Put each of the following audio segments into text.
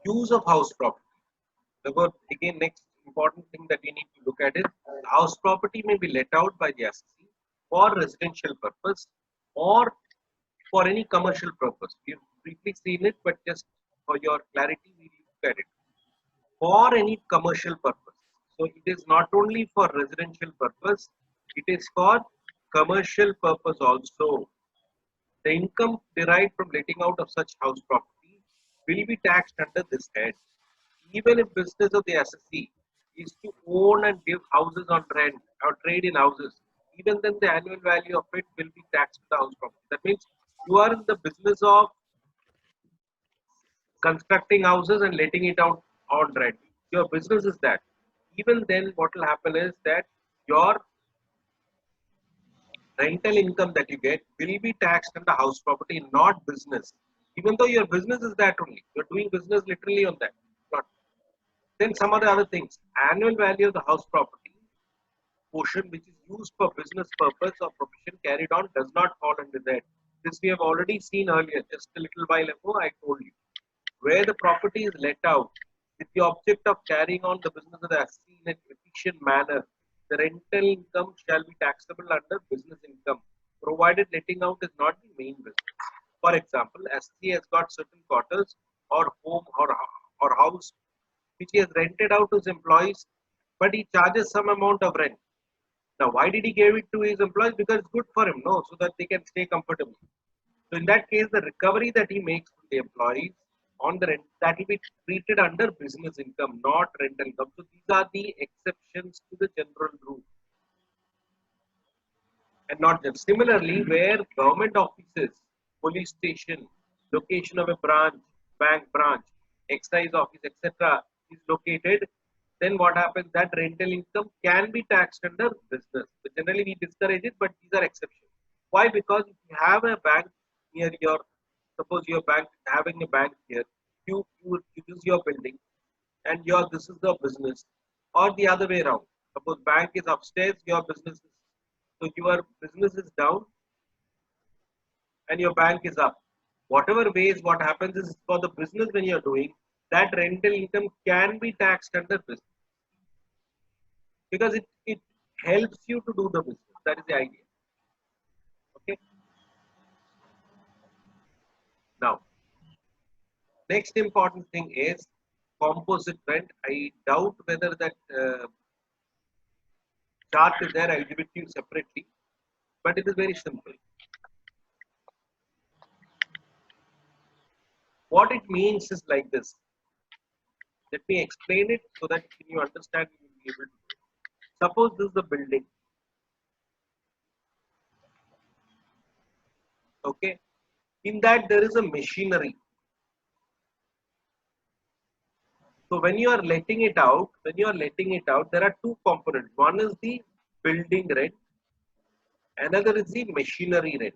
Use of house property. Therefore, again, next important thing that we need to look at is house property may be let out by the assessee for residential purpose or for any commercial purpose. We've briefly seen it, but just for your clarity, we look at it for any commercial purpose. So it is not only for residential purpose, it is for commercial purpose also. The income derived from letting out of such house property will be taxed under this head. Even if business of the assessee is to own and give houses on rent or trade in houses, even then the annual value of it will be taxed to the house property. That means you are in the business of constructing houses and letting it out on rent. Your business is that. Even then, what will happen is that your rental income that you get will be taxed on the house property, not business. Even though your business is that only, you're doing business literally on that. Not. Then some of the other things. Annual value of the house property portion which is used for business purpose or profession carried on does not fall under that. This we have already seen earlier, just a little while ago I told you. Where the property is let out with the object of carrying on the business of the assessee in an efficient manner, the rental income shall be taxable under business income, provided letting out is not the main business. For example, assessee has got certain quarters or home or house which he has rented out to his employees, but he charges some amount of rent. Now, why did he give it to his employees? Because it's good for him, no, so that they can stay comfortable. So in that case, the recovery that he makes from the employees on the rent that will be treated under business income, not rental income. So these are the exceptions to the general rule, and not just. Similarly, where government offices, police station, location of a branch, bank branch, excise office, etc., is located, then what happens? That rental income can be taxed under business. But generally, we discourage it, but these are exceptions. Why? Because if you have a bank near your, suppose your bank having a bank here, you use your building, and your this is the business, or the other way around. Suppose bank is upstairs, your business is so your business is down and your bank is up. Whatever ways, what happens is for the business when you're doing that rental income can be taxed under business because it helps you to do the business. That is the idea. Okay. Now, next important thing is composite rent. I doubt whether that chart is there. I'll give it to you separately, but it is very simple. What it means is like this. Let me explain it so that when you understand, you will be able to do it. Suppose this is the building. Okay. In that there is a machinery. So when you are letting it out, there are two components. One is the building rent, another is the machinery rent.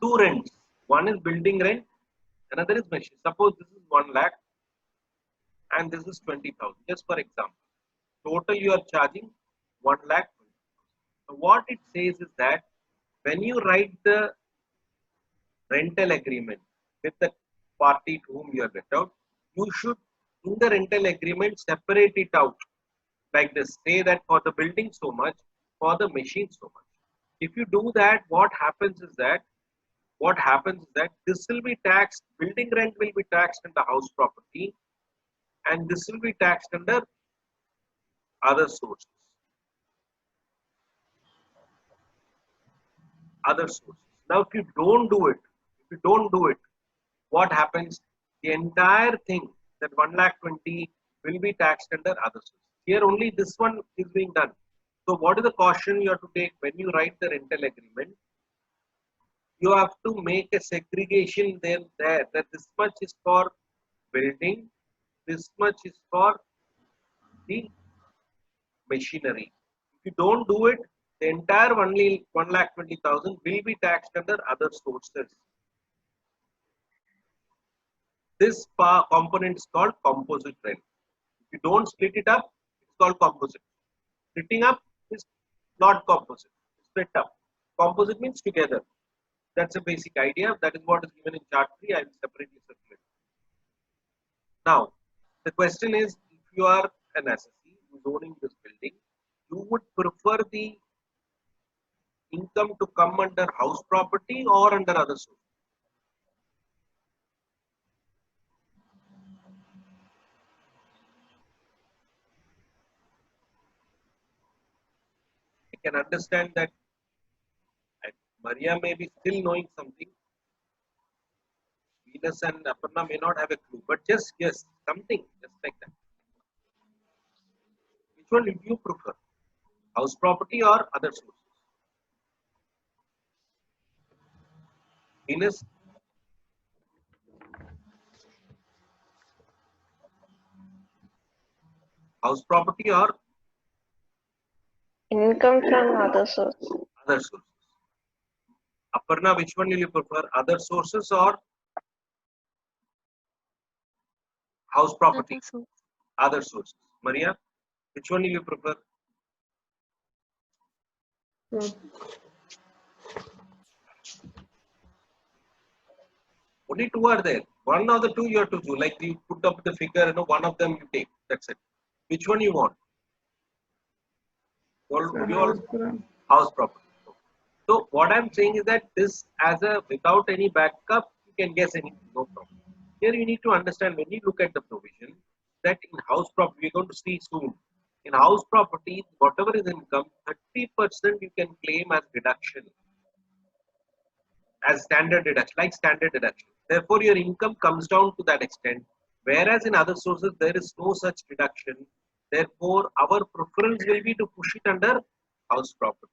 Two rents. One is building rent, another is machine. Suppose this is 1 lakh and this is 20,000. Just for example, total you are charging 1 lakh. So what it says is that when you write the rental agreement with the party to whom you are let out, you should in the rental agreement separate it out like this. Say that for the building so much, for the machine so much. If you do that, what happens is that this will be taxed, building rent will be taxed under house property, and this will be taxed under other sources. Now, if you don't do it, what happens? The entire thing, that 1 lakh 20 will be taxed under other sources. Here only this one is being done. So what is the caution you have to take when you write the rental agreement? You have to make a segregation there that this much is for building, this much is for the machinery. If you don't do it, the entire only 1 lakh 20,000 will be taxed under other sources. This component is called composite rent. If you don't split it up, it's called composite. Splitting up is not composite. Split up. Composite means together. That's a basic idea. That is what is given in chart 3. I will separately circulate. Now, the question is, if you are an assessee who's owning this building, you would prefer the income to come under house property or under other source? I can understand that Maria may be still knowing something. Venus and Aparna may not have a clue, but just yes, something just like that. Which one do you prefer? House property or other sources? Venus, house property or Income from other source. other sources? Aparna, which one will you prefer? Other sources or house property? Other sources. Maria, which one will you prefer? Only two are there. One of the two you have to do. Like you put up the figure, one of them you take. That's it. Which one you want? You all house property. So what I'm saying is that this as a without any backup, you can guess anything, no problem. Here you need to understand when you look at the provision that in house property, we're going to see soon. In house property, whatever is income, 30% you can claim as deduction, as standard deduction, like standard deduction. Therefore, your income comes down to that extent. Whereas in other sources, there is no such deduction. Therefore, our preference will be to push it under house property.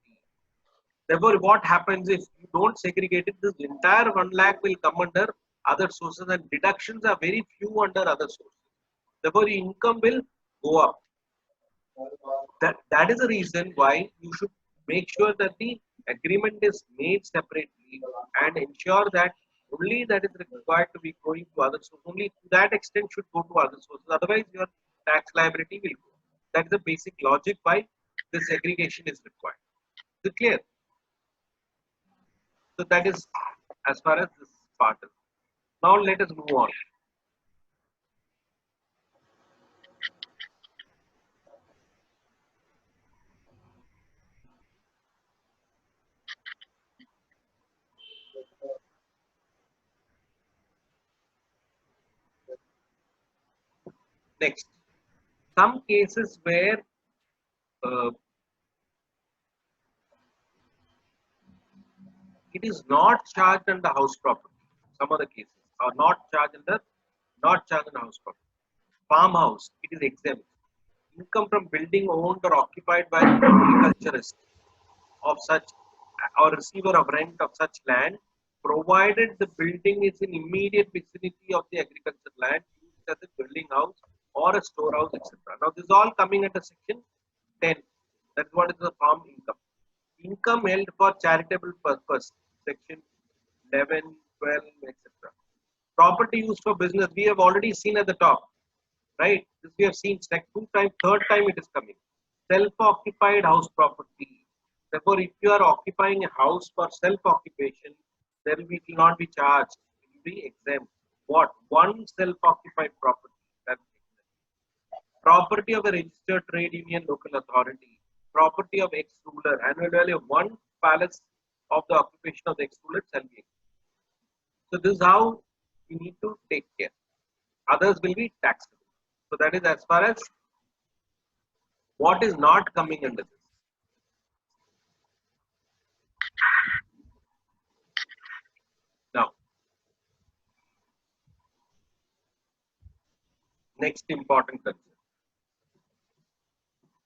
Therefore, what happens if you don't segregate it, this entire 1 lakh will come under other sources and deductions are very few under other sources. Therefore, your income will go up. That is the reason why you should make sure that the agreement is made separately and ensure that only that is required to be going to other sources. Only to that extent should go to other sources. Otherwise, your tax liability will go. That is the basic logic why this segregation is required. Is it clear? So that is as far as this part is. Now let us move on. Next, some cases where it is not charged under house property. Some other cases are not charged under house property. Farmhouse, it is exempt. Income from building owned or occupied by an agriculturist of such or receiver of rent of such land, provided the building is in immediate vicinity of the agricultural land used as a building house or a storehouse, etc. Now, this is all coming under section 10. That is what is the farm income. Income held for charitable purpose, section 11, 12, etc. Property used for business, we have already seen at the top, right? This we have seen like third time it is coming. Self-occupied house property. Therefore, if you are occupying a house for self-occupation, then it will not be charged. It will be exempt. What? One self-occupied property. That's exempt. Property of a registered trade union local authority. Property of ex-ruler. Annual value of one palace of the occupation of the ex-ruler shall be exempt. So this is how we need to take care. Others will be taxable. So that is as far as what is not coming under this. Now, next important concern.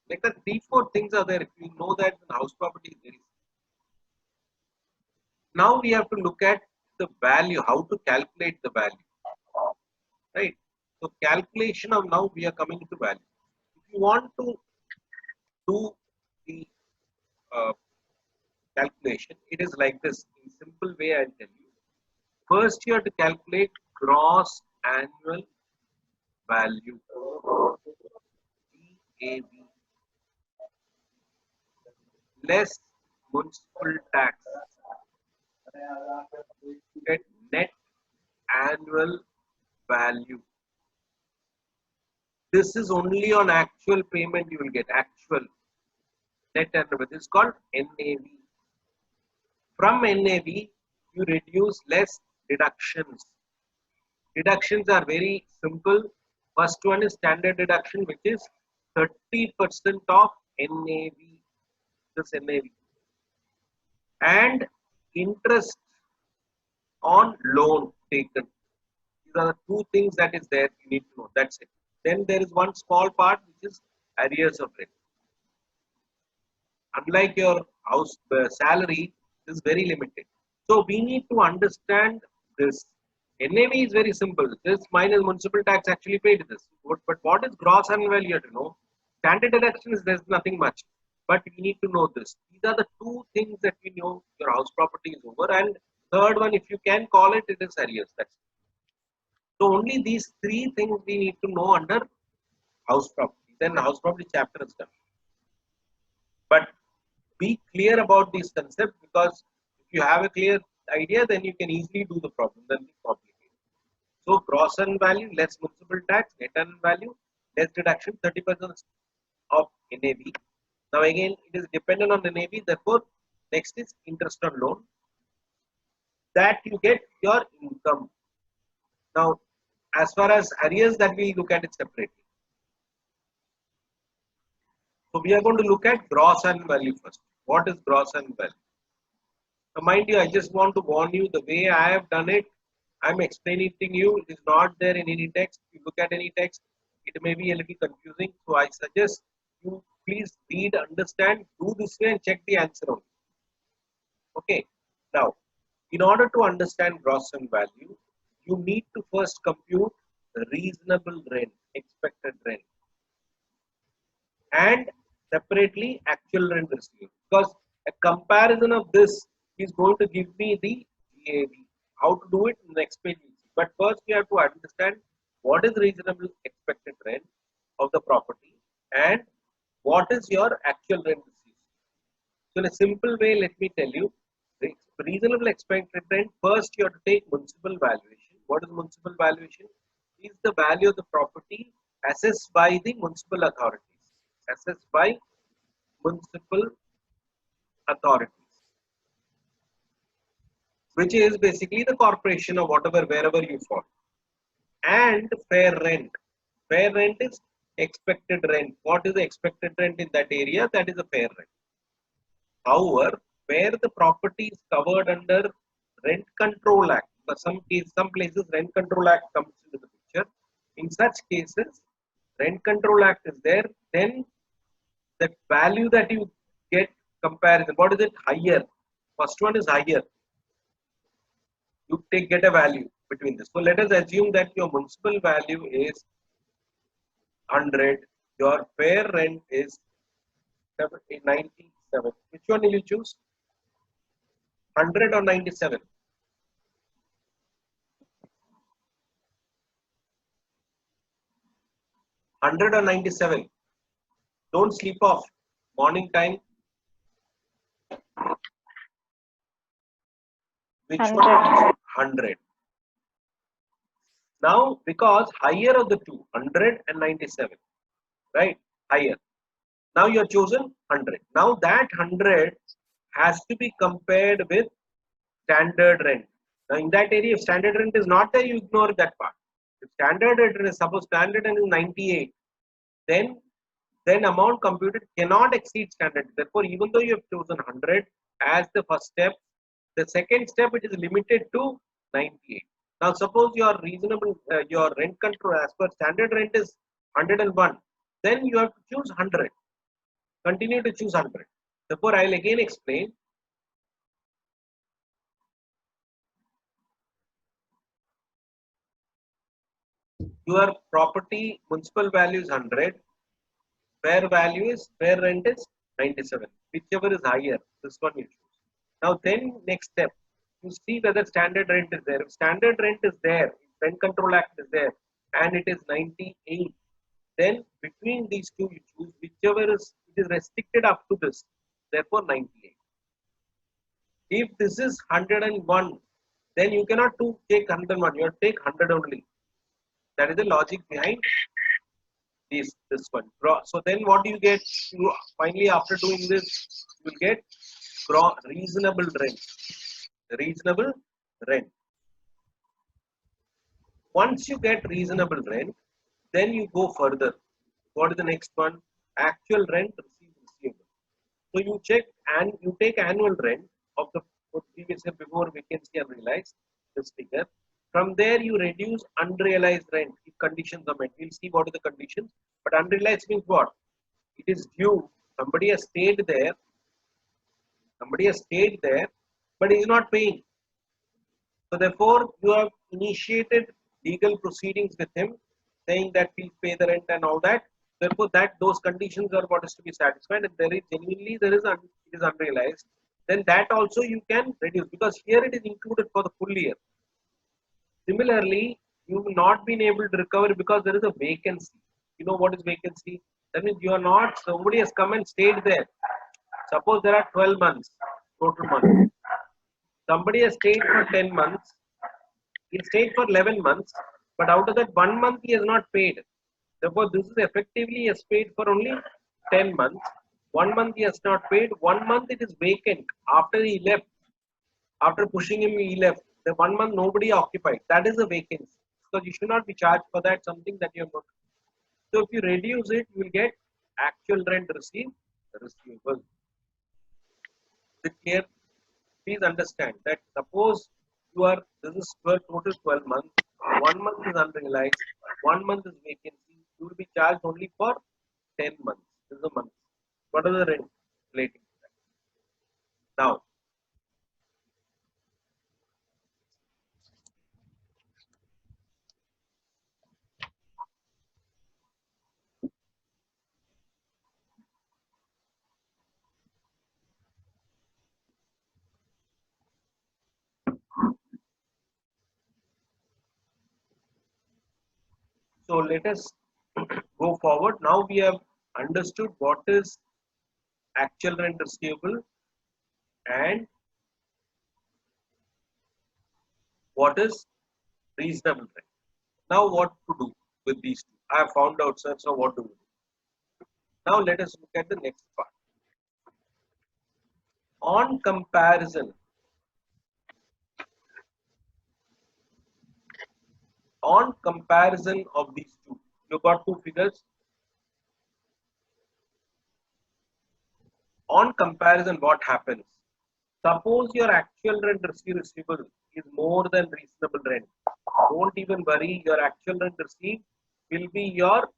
Like the 3-4 things are there. If you know that in house property is very. Now we have to look at the value, how to calculate the value. Right? So calculation of now we are coming to value. If you want to do the calculation, it is like this. In simple way, I'll tell you. First, you have to calculate gross annual value, GAV, less municipal tax, Get net annual value. This is only on actual payment you will get. Actual net annual value. This is called NAV. From NAV, you reduce less deductions. Deductions are very simple. First one is standard deduction, which is 30% of NAV. This NAV. And interest on loan taken. These are the two things that is there you need to know. That's it. Then there is one small part which is arrears of rent. Unlike your house salary, is very limited. So we need to understand this. NAV is very simple. This minus municipal tax actually paid this. But what is gross annual value to know? Standard deductions, there's nothing much. But we need to know this. These are the two things that we know your house property is over. And third one, if you can call it, it is arrears. That's it. So only these three things we need to know under house property. Then house property chapter is done. But be clear about these concepts, because if you have a clear idea, then you can easily do the problem. Then it's complicated. So gross annual value, less municipal tax, net annual value, less deduction, 30% of NAV. Now again, it is dependent on NAV. Therefore, next is interest on loan. That you get your income. Now, as far as arrears, that we look at it separately. So we are going to look at gross annual value first. What is gross annual value? Now mind you, I just want to warn you, the way I have done it, I am explaining to you, it is not there in any text. If you look at any text, it may be a little confusing. So I suggest you please read, understand, do this way and check the answer only. Okay. Now, in order to understand gross annual value, you need to first compute the reasonable rent, expected rent, and separately actual rent received, because a comparison of this is going to give me the GAV. How to do it in the next page. But first we have to understand what is reasonable expected rent of the property and what is your actual rent received. So in a simple way, let me tell you, the reasonable expected rent, first you have to take municipal valuation. What is municipal valuation? Is the value of the property assessed by the municipal authorities. Assessed by municipal authorities, which is basically the corporation or whatever, wherever you fall. And fair rent. Fair rent is expected rent. What is the expected rent in that area? That is a fair rent. However, where the property is covered under Rent Control Act, for some places Rent Control Act comes into the picture. In such cases, Rent Control Act is there. Then the value that you get comparison. What is it? Higher. First one is higher. You get a value between this. So let us assume that your municipal value is 100. Your fair rent is 97. Which one will you choose? 100 or 97? 100 or 97? Don't sleep off. Morning time. Which 100. one? 100. Now, because higher of the two, 100 and 97, right? Higher. Now you have chosen 100. Now that 100 has to be compared with standard rent. Now in that area, if standard rent is not there, you ignore that part. If standard rent is, suppose standard rent is 98, then amount computed cannot exceed standard. Therefore, even though you have chosen 100 as the first step, the second step it is limited to 98. Now suppose your reasonable your rent control as per standard rent is 101, then you have to choose 100. Continue to choose 100. Therefore, I will again explain. Your property municipal value is 100. Fair rent is 97. Whichever is higher, this one you choose. Now then next step, you see whether standard rent is there. If standard rent is there, if Rent Control Act is there, and it is 98, then between these two you choose whichever is, it is restricted up to this. Therefore 98. If this is 101, then you cannot take 101. You have to take 100 only. That is the logic behind this one. So then what do you get? You finally, after doing this, you will get reasonable rent. Reasonable rent. Once you get reasonable rent, then you go further. What is the next one? Actual rent receivable. So you check and you take annual rent of the previous year before vacancy unrealized, this figure. From there you reduce unrealized rent if conditions are met. We'll see what are the conditions. But unrealized means what? It is due. Somebody has stayed there. Somebody has stayed there, but is not paying. So therefore, you have initiated legal proceedings with him, saying that he'll pay the rent and all that. Therefore, those conditions are what is to be satisfied, and it is unrealized. Then that also you can reduce, because here it is included for the full year. Similarly, you will not been able to recover because there is a vacancy. You know what is vacancy? That means you are not. Somebody has come and stayed there. Suppose there are 12 months total months. Somebody has stayed for 10 months. He stayed for 11 months, but out of that 1 month he has not paid. Therefore, this is effectively he has paid for only 10 months. 1 month he has not paid. 1 month it is vacant. After he left, after pushing him, he left. The 1 month nobody occupied. That is a vacancy. Because you should not be charged for that, something that you have not. So if you reduce it, you will get actual rent receivable. Is it clear? Please understand that suppose this is total 12 months, 1 month is unrealized, 1 month is vacancy, you will be charged only for 10 months. This is a month. What are the rent relating to that? Now, so let us go forward. Now we have understood what is actual rent receivable and what is reasonable rent. Now what to do with these two? I have found out, sir, so what do we do? Now let us look at the next part. On comparison of these two, you got two figures. On comparison, what happens? Suppose your actual rent receivable is more than reasonable rent. Don't even worry, your actual rent received will be your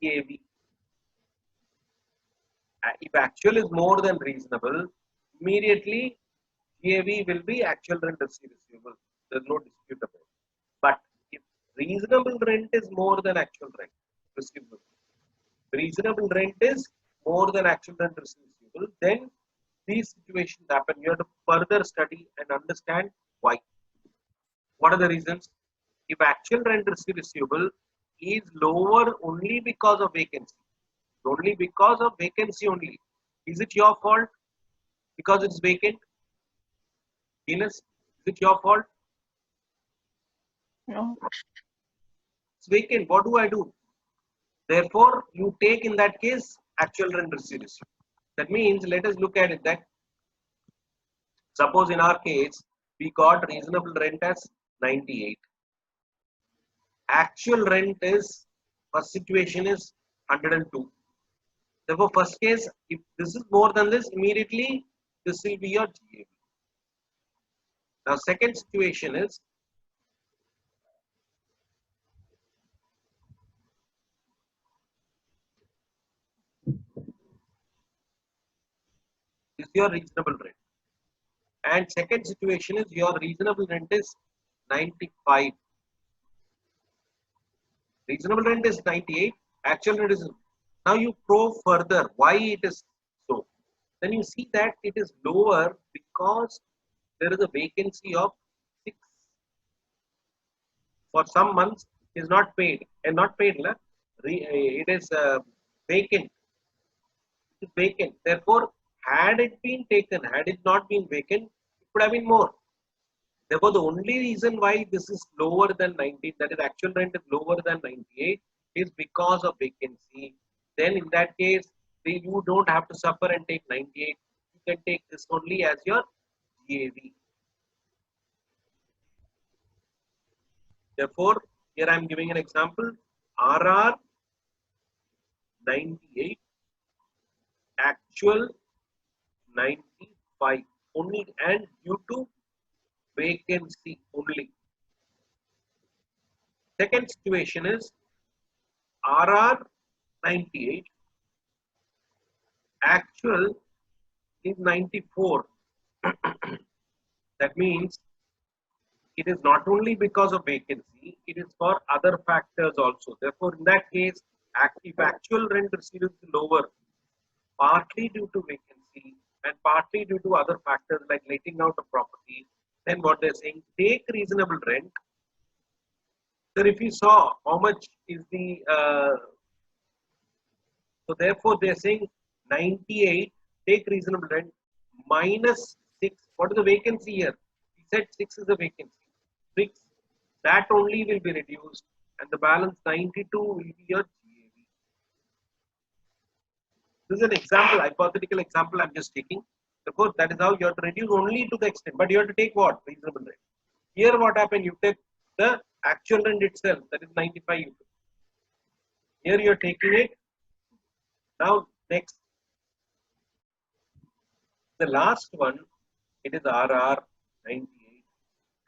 GAV. If actual is more than reasonable, immediately GAV will be actual rent receivable. There's no dispute about it. But if reasonable rent is more than actual rent receivable, reasonable rent is more than actual rent receivable, then these situations happen. You have to further study and understand why. What are the reasons? If actual rent receivable is lower only because of vacancy, only, is it your fault because it's vacant? Venus, is it your fault? No. It's vacant. What do I do? Therefore, you take in that case actual rent receivable. That means, let us look at it that suppose in our case, we got reasonable rent as 98. Actual rent is, first situation is 102. Therefore, first case, if this is more than this, immediately this will be your GAV. Now, second situation is, your reasonable rent. And second situation is your reasonable rent is 95. Reasonable rent is 98. Actual rent is. Now you probe further why it is so. Then you see that it is lower because there is a vacancy of 6. For some months is not paid and not paid. It is vacant. It is vacant. Therefore, Had it been taken, had it not been vacant, it would have been more. Therefore, the only reason why this is lower than 19, that is actual rent is lower than 98, is because of vacancy. Then in that case, you don't have to suffer and take 98. You can take this only as your GAV. Therefore, here I am giving an example. RR 98, actual 95 only, and due to vacancy only. Second situation is RR 98, actual is 94. That means it is not only because of vacancy, it is for other factors also. Therefore, in that case, if actual rent received is lower, partly due to vacancy and partly due to other factors like letting out a property, then what they're saying, take reasonable rent. So if you saw how much is the, so therefore they're saying 98, take reasonable rent, minus 6. What is the vacancy here? He said 6 is the vacancy. 6, that only will be reduced, and the balance 92 will be your GAV. This is an example, hypothetical example I'm just taking. Therefore, that is how you have to reduce only to the extent, but you have to take what? Reasonable rent. Here what happened? You take the actual rent itself, that is 95. Here you are taking it. Now next, the last one, it is RR 98.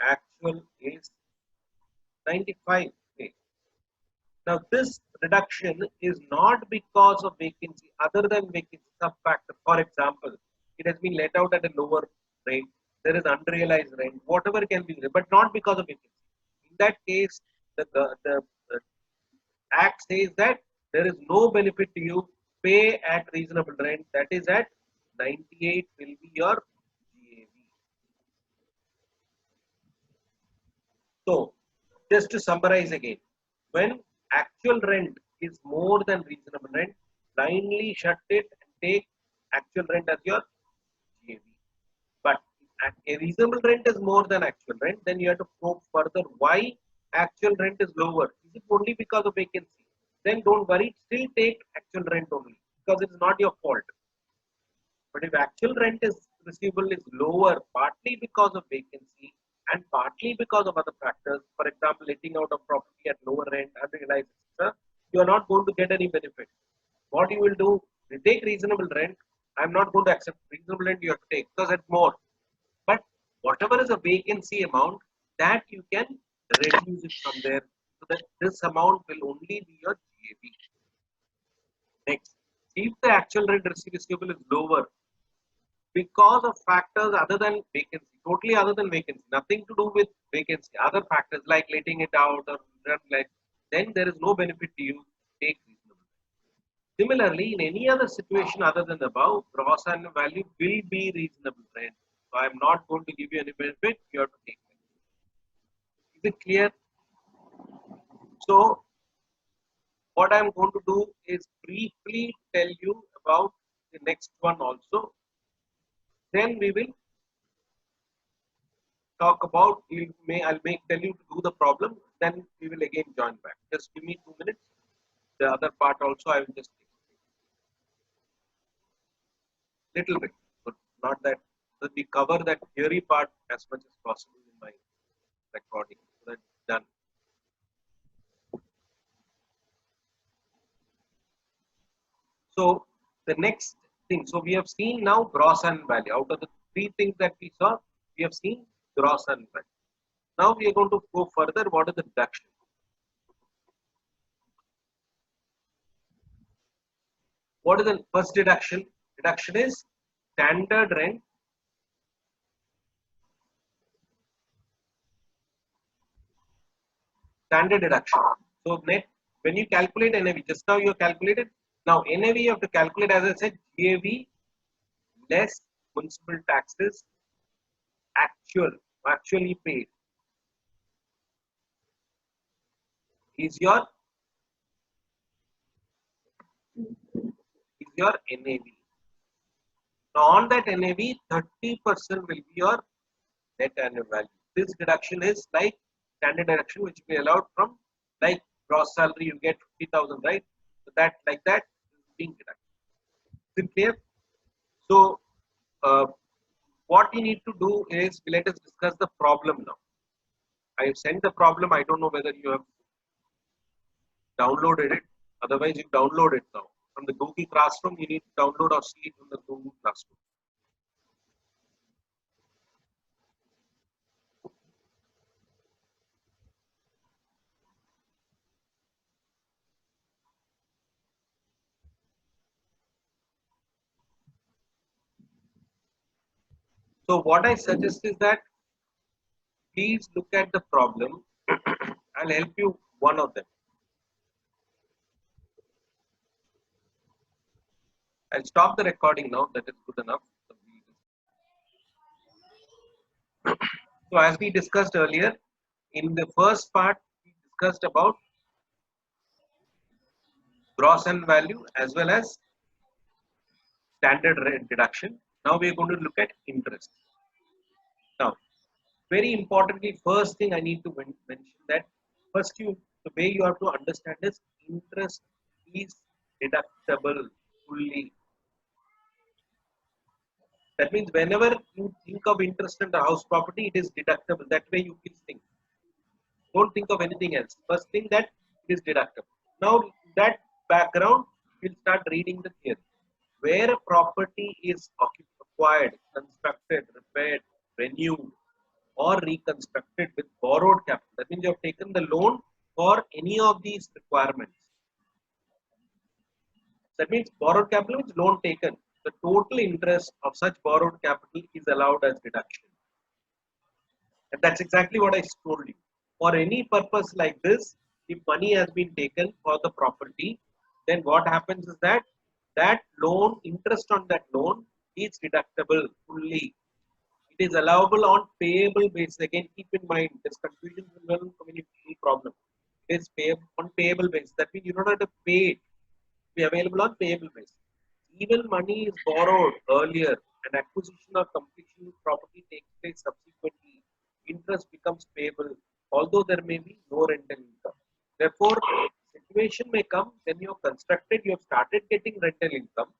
Actual is 95. Now this reduction is not because of vacancy, other than vacancy sub-factor. For example, it has been let out at a lower rate. There is unrealized rent, whatever can be there, but not because of vacancy. In that case, the Act says that there is no benefit to you. Pay at reasonable rent. That is at 98 will be your GAV. So, just to summarize again, when actual rent is more than reasonable rent, blindly shut it and take actual rent as your GAV. But if a reasonable rent is more than actual rent, then you have to probe further why actual rent is lower. Is it only because of vacancy? Then don't worry, still take actual rent only because it is not your fault. But if actual rent is receivable is lower, partly because of vacancy and partly because of other factors, for example, letting out of property at lower rent, unrealized, etc., you are not going to get any benefit. What you will do, you take reasonable rent. I am not going to accept reasonable rent you have to take because it's more. But whatever is a vacancy amount, that you can reduce it from there so that this amount will only be your GAV. Next, if the actual rent receivable is lower because of factors other than vacancy, totally other than vacancy, nothing to do with vacancy, other factors like letting it out or like, then there is no benefit to you. Take reasonable. Similarly, in any other situation other than the above, gross annual value will be reasonable rent. So I am not going to give you any benefit. You have to take it. Is it clear? So what I am going to do is briefly tell you about the next one also. Then we will talk about, I'll tell you to do the problem. Then we will again join back. Just give me 2 minutes. The other part also I will just take little bit, but not that. So we cover that theory part as much as possible in my recording. So that's done. So the next thing, so we have seen now gross and value. Out of the 3 things that we saw, we have seen gross and value. Now we are going to go further. What is the deduction? What is the first deduction? Deduction is standard rent standard deduction. So net, when you calculate NAV, just now you calculated. Now NAV you have to calculate, as I said, GAV less municipal taxes actually paid is your NAV. Now on that NAV, 30% will be your net annual value. This deduction is like standard deduction which will be allowed from like gross salary you get 50,000, right? So that like that is being deducted. Is it clear? So what you need to do is let us discuss the problem now. I have sent the problem. I don't know whether you have downloaded it. Otherwise, you download it now from the Google Classroom. You need to download or see it from the Google Classroom. So what I suggest is that please look at the problem. I'll help you one of them. I'll stop the recording now. That is good enough. So as we discussed earlier, in the first part, we discussed about gross and value as well as standard rate deduction. Now we are going to look at interest. Now, very importantly, first thing I need to mention that first the way you have to understand is interest is deductible fully. That means whenever you think of interest in the house property, it is deductible. That way you please think. Don't think of anything else. First thing that it is deductible. Now that background, we'll start reading the theory. Where a property is acquired, constructed, repaired, renewed, or reconstructed with borrowed capital. That means you have taken the loan for any of these requirements. That means borrowed capital is loan taken. The total interest of such borrowed capital is allowed as deduction. And that's exactly what I told you. For any purpose like this, if money has been taken for the property, then what happens is that that loan, interest on that loan is deductible fully. It is allowable on payable basis. Again, keep in mind, this confusion will come in any problem. It is payable on payable basis. That means you don't have to pay it. Be available on payable basis. Even money is borrowed earlier and acquisition or completion of property takes place subsequently, interest becomes payable, although there may be no rental income. Therefore, situation may come when you have constructed, you have started getting rental income,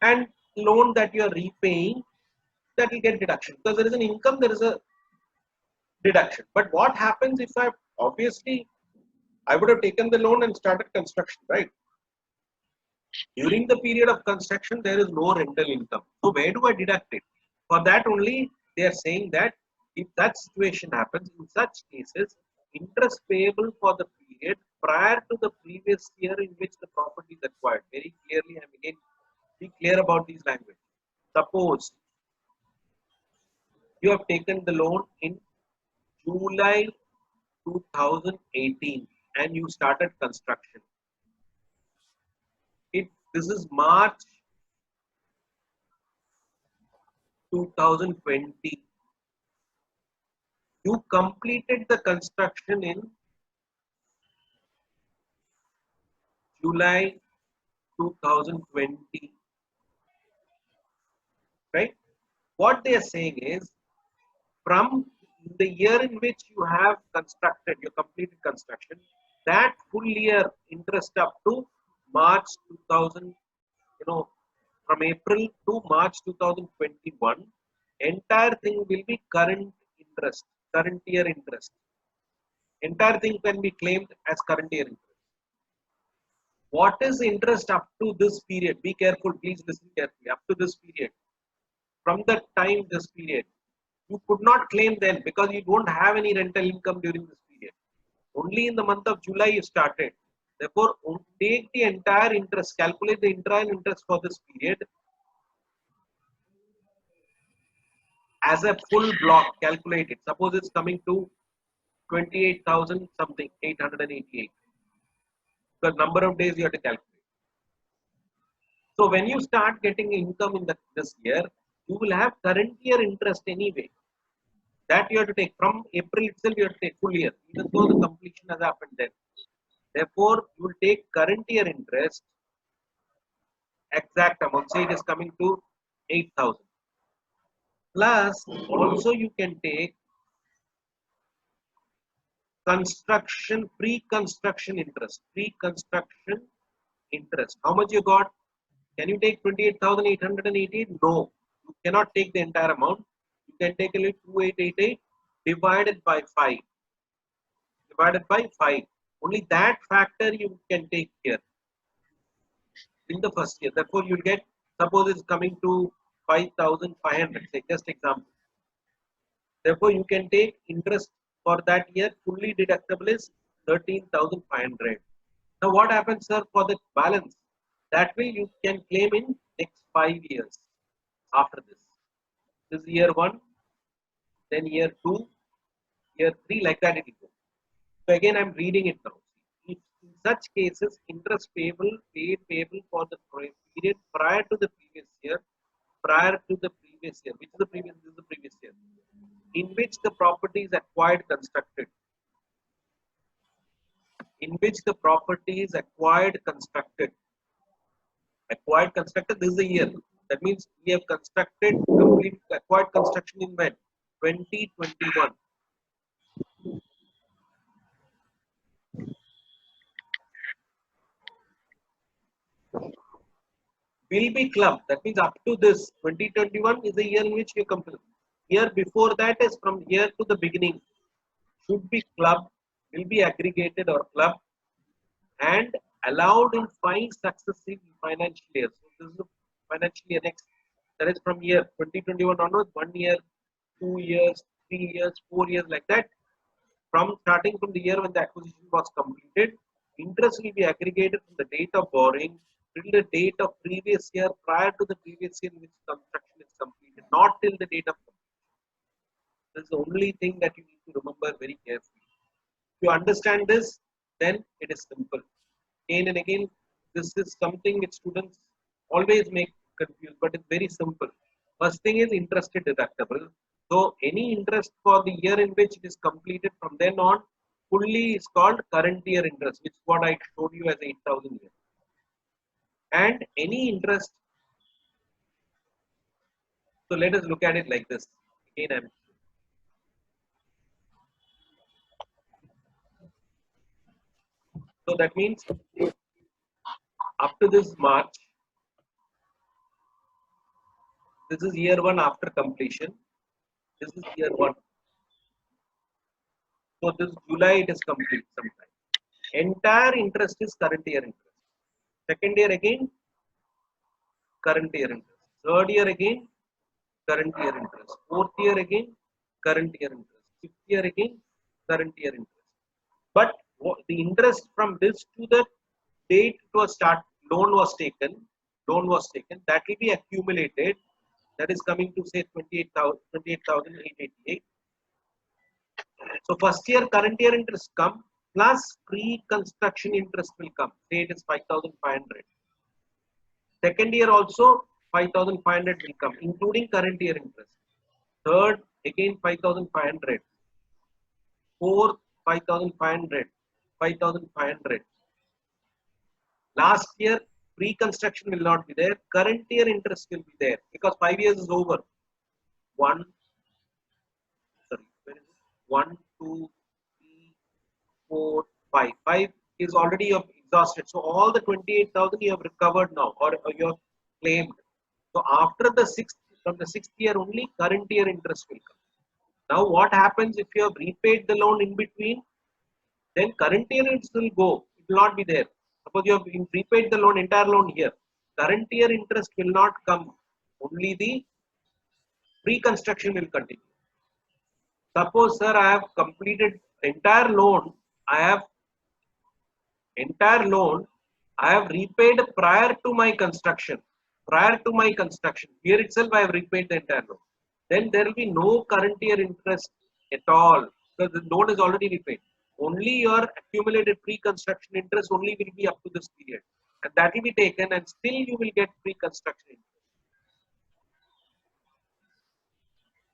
and loan that you are repaying, that will get deduction. Because there is an income, there is a deduction. But what happens if I would have taken the loan and started construction, right? During the period of construction, there is no rental income. So where do I deduct it? For that only, they are saying that if that situation happens, in such cases, interest payable for the period prior to the previous year in which the property is acquired. Very clearly, I'm again be clear about these language. Suppose you have taken the loan in July 2018 and you started construction. This is March 2020. You completed the construction in July 2020, right? What they are saying is, from the year in which you have constructed, you completed construction, that full year interest up to March 2000, from April to March 2021, entire thing will be current interest, current year interest. Entire thing can be claimed as current year interest. What is interest up to this period? Be careful, please listen carefully. Up to this period, from the time this period, you could not claim then because you don't have any rental income during this period. Only in the month of July you started. Therefore, take the entire interest, calculate the entire interest for this period as a full block. Calculate it. Suppose it's coming to 28,000 something, 888. The number of days you have to calculate. So when you start getting income in this year, you will have current year interest anyway. That you have to take from April itself. You have to take full year, even though the completion has happened then. Therefore, you will take current year interest exact amount. Say it is coming to 8,000. Plus, also you can take construction, pre-construction interest. Pre-construction interest. How much you got? Can you take 28,888? No, you cannot take the entire amount. You can take only 2888 divided by 5. Divided by 5. Only that factor you can take here in the first year. Therefore, you'll get, suppose it's coming to 5,500, say just example. Therefore, you can take interest for that year fully deductible is 13,500. Now, what happens, sir, for the balance? That way you can claim in next 5 years after this. This is year 1, then year 2, year 3, like that it will go. So again, I'm reading it now. If in such cases, interest paid payable for the period prior to the previous year, which is the previous, this is the previous year, in which the property is acquired, constructed, this is the year. That means we have acquired construction in when? 2021. Will be clubbed. That means up to this 2021 is the year in which you complete. Year before that is from year to the beginning. Should be clubbed, will be aggregated or clubbed and allowed in 5 successive financial years. So this is the financial year next. That is from year 2021 onwards, 1 year, 2 years, 3 years, 4 years, like that. From starting from the year when the acquisition was completed, interest will be aggregated from the date of borrowing till the date of previous year prior to the previous year in which construction is completed, not till the date of completion. This is the only thing that you need to remember very carefully. If you understand this, then it is simple. Again and again, this is something which students always make confused, but it's very simple. First thing is interest deductible. So any interest for the year in which it is completed from then on fully is called current year interest, which is what I showed you as 8,000 years. And any interest, so let us look at it like this. Again, so that means up to this March, this is year 1 after completion. This is year 1. So this July it is complete sometime. Entire interest is current year interest. Second year again, current year interest. Third year again, current year interest. Fourth year again, current year interest. Fifth year again, current year interest. But the interest from this to the date it was loan was taken, that will be accumulated. That is coming to say 28,888. So first year current year interest come plus pre-construction interest will come. Say it is 5,500. Second year also 5,500 will come, including current year interest. Third again 5,500. Fourth 5,500. 5,500. Last year pre-construction will not be there. Current year interest will be there because 5 years is over. One, two, three, 4, 5. 5 is already exhausted. So all the 28,000 you have recovered now or you have claimed. So after the from the 6th year only current year interest will come. Now what happens if you have repaid the loan in between? Then current year interest will go. It will not be there. Suppose you have repaid the loan, entire loan here. Current year interest will not come. Only the pre-construction will continue. Suppose, sir, I have completed entire loan. I have repaid prior to my construction. Here itself I have repaid the entire loan. Then there will be no current year interest at all because the loan is already repaid. Only your accumulated pre-construction interest only will be up to this period. And that will be taken and still you will get pre-construction interest.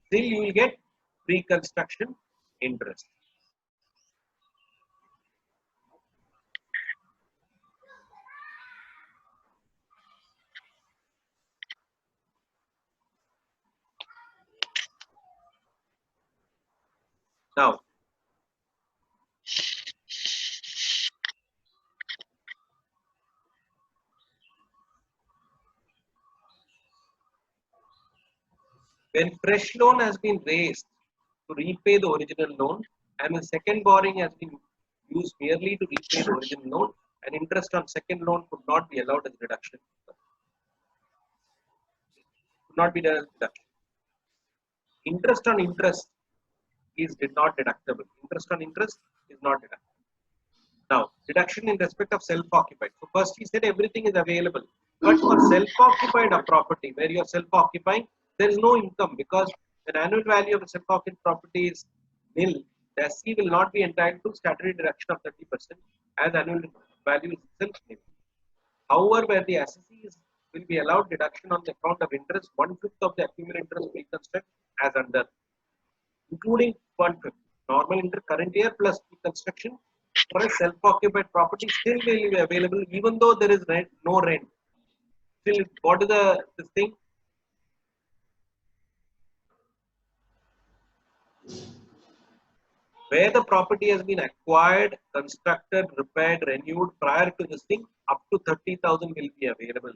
Still you will get pre-construction interest. When fresh loan has been raised to repay the original loan and the second borrowing has been used merely to repay the original loan, and interest on second loan could not be allowed as deduction. Could not be done as deduction. Interest on interest is not deductible. Interest on interest is not deductible. Now, deduction in respect of self-occupied. So first he said everything is available. But for self-occupied property, where you are self-occupying, there is no income because the annual value of a self-occupied property is nil. The SC will not be entitled to statutory deduction of 30% as annual value is itself nil. However, where the assessees will be allowed deduction on the account of interest, 1/5 of the accumulated interest reconstruct as under, including 1/5. Normal interest current year plus reconstruction for a self-occupied property still will be available even though there is rent, no rent. Still, what is this thing? Where the property has been acquired, constructed, repaired, renewed prior to this thing, up to 30,000 will be available.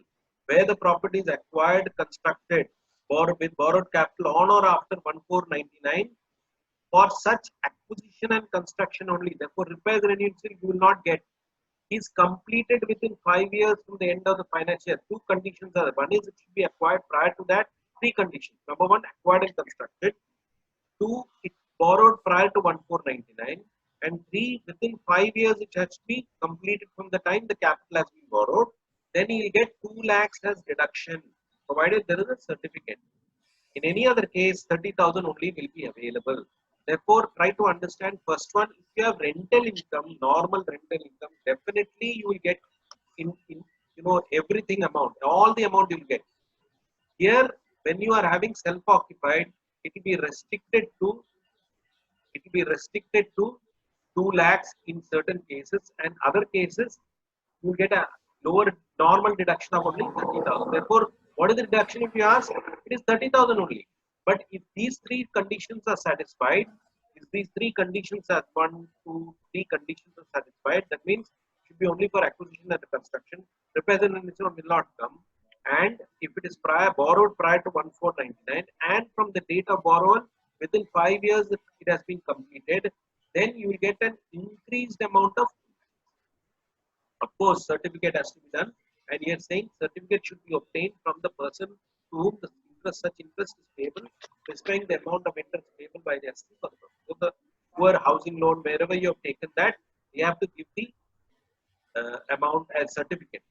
Where the property is acquired, constructed, with borrowed capital on or after 1499, for such acquisition and construction only. Therefore, repairs and renewals you will not get. Is completed within 5 years from the end of the financial year. Two conditions are there. One is it should be acquired prior to that. Three conditions. Number one, acquired and constructed. Two, it borrowed prior to 1499. And three, within 5 years, it has to be completed from the time the capital has been borrowed. Then you will get 2 lakhs as deduction, provided there is a certificate. In any other case, 30,000 only will be available. Therefore, try to understand first one, if you have rental income, normal rental income, definitely you will get in everything amount, all the amount you will get. Here, when you are having self-occupied, it will be restricted to 2 lakhs in certain cases, and other cases you get a lower normal deduction of only 30,000. Therefore, what is the deduction if you ask? It is 30,000 only. But if these three conditions are satisfied, if these three conditions are 1, 2, 3 conditions are satisfied, that means it should be only for acquisition and construction. Repairs and installation will not come. And if it is borrowed prior to 1499 and from the date of borrowal within 5 years it has been completed, then you will get an increased amount of course certificate has to be done, and here saying certificate should be obtained from the person to whom such interest is payable, specifying the amount of interest payable by the SC for the person. So the poor housing loan, wherever you have taken that, you have to give the amount as certificate.